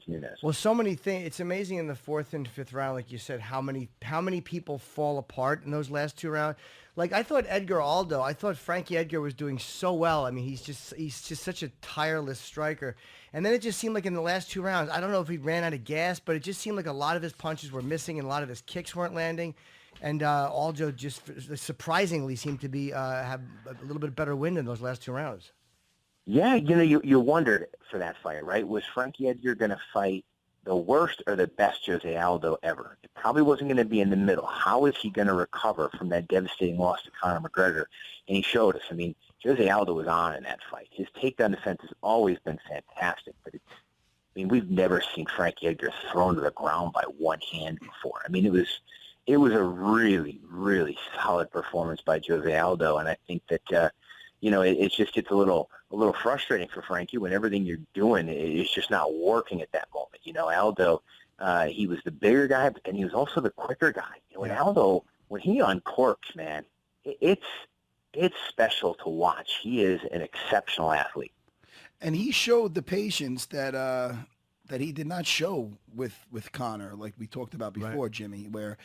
Nunes. Well, so many things. It's amazing in the fourth and fifth round, like you said, how many people fall apart in those last two rounds. Like I thought Aldo, I thought Frankie Edgar was doing so well. I mean, he's just such a tireless striker. And then it just seemed like in the last two rounds, I don't know if he ran out of gas, but it just seemed like a lot of his punches were missing and a lot of his kicks weren't landing. And Aldo just surprisingly seemed to be have a little bit better wind in those last two rounds. Yeah, you wondered for that fight, right? Was Frankie Edgar going to fight the worst or the best Jose Aldo ever? It probably wasn't going to be in the middle. How is he going to recover from that devastating loss to Conor McGregor? And he showed us. I mean, Jose Aldo was on in that fight. His takedown defense has always been fantastic, but we've never seen Frankie Edgar thrown to the ground by one hand before. I mean, it was a really, really solid performance by Jose Aldo, and I think that it's a little frustrating for Frankie when everything you're doing is just not working at that moment. Aldo, he was the bigger guy, but then he was also the quicker guy. And Aldo, when he uncorks, man, it's special to watch. He is an exceptional athlete, and he showed the patience that he did not show with Conor, like we talked about before, right. Jimmy, where.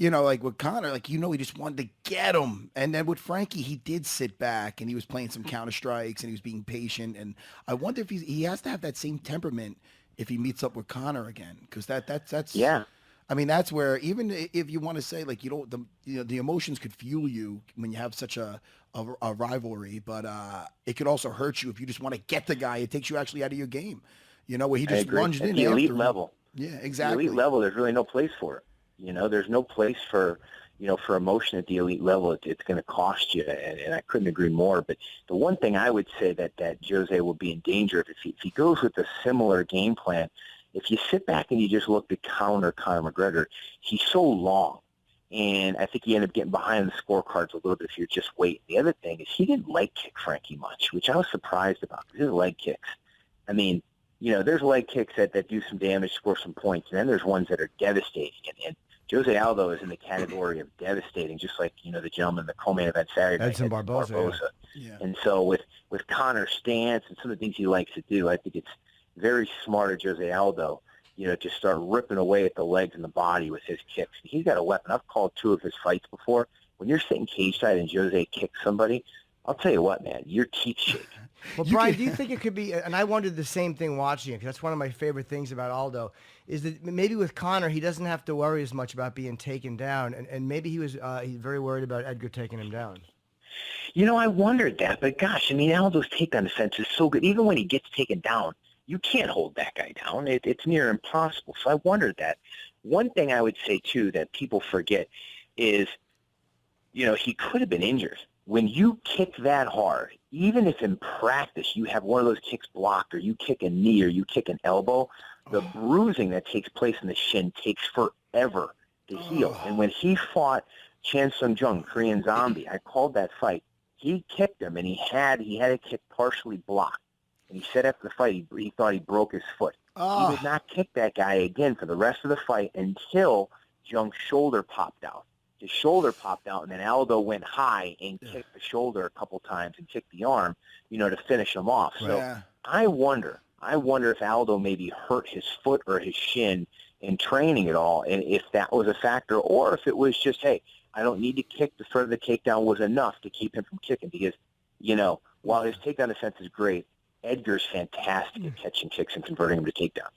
Like with Conor, he just wanted to get him. And then with Frankie, he did sit back and he was playing some counter strikes and he was being patient. And I wonder if he has to have that same temperament if he meets up with Conor again, because that's yeah. I mean, that's where even if you want to say the emotions could fuel you when you have such a rivalry, but it could also hurt you if you just want to get the guy. It takes you actually out of your game. Where he just lunged in at the elite him. level. Yeah, exactly. The elite level, there's really no place for it. There's no place for emotion at the elite level. It's going to cost you, and I couldn't agree more. But the one thing I would say that Jose will be in danger of, if he goes with a similar game plan, if you sit back and you just look to counter Conor McGregor, he's so long. And I think he ended up getting behind the scorecards a little bit if you're just waiting. The other thing is he didn't leg kick Frankie much, which I was surprised about, because his leg kicks, I mean, there's leg kicks that do some damage, score some points, and then there's ones that are devastating. And Jose Aldo is in the category of devastating, just like, the gentleman in the co-main event Saturday night, Edson Barboza. Yeah. And so with Conor's stance and some of the things he likes to do, I think it's very smart of Jose Aldo, to start ripping away at the legs and the body with his kicks. He's got a weapon. I've called two of his fights before. When you're sitting cage side and Jose kicks somebody, I'll tell you what, man, your teeth shake. Well, Brian, do you think it could be, and I wondered the same thing watching it, because that's one of my favorite things about Aldo, is that maybe with Conor, he doesn't have to worry as much about being taken down, and maybe he's very worried about Edgar taking him down. I wondered that, but gosh, Aldo's takedown defense is so good. Even when he gets taken down, you can't hold that guy down. It's near impossible. So I wondered that. One thing I would say, too, that people forget is, he could have been injured. When you kick that hard, even if in practice you have one of those kicks blocked, or you kick a knee, or you kick an elbow, the bruising that takes place in the shin takes forever to heal. And when he fought Chan Sung Jung, Korean Zombie, I called that fight. He kicked him, and he had a kick partially blocked. And he said after the fight he thought he broke his foot. He did not kick that guy again for the rest of the fight until Jung's shoulder popped out. His shoulder popped out, and then Aldo went high and kicked the shoulder a couple times and kicked the arm, to finish him off. So I wonder if Aldo maybe hurt his foot or his shin in training at all, and if that was a factor, or if it was just, hey, I don't need to kick. The front of the takedown was enough to keep him from kicking, because, while his takedown defense is great, Edgar's fantastic at catching kicks and converting them to takedowns.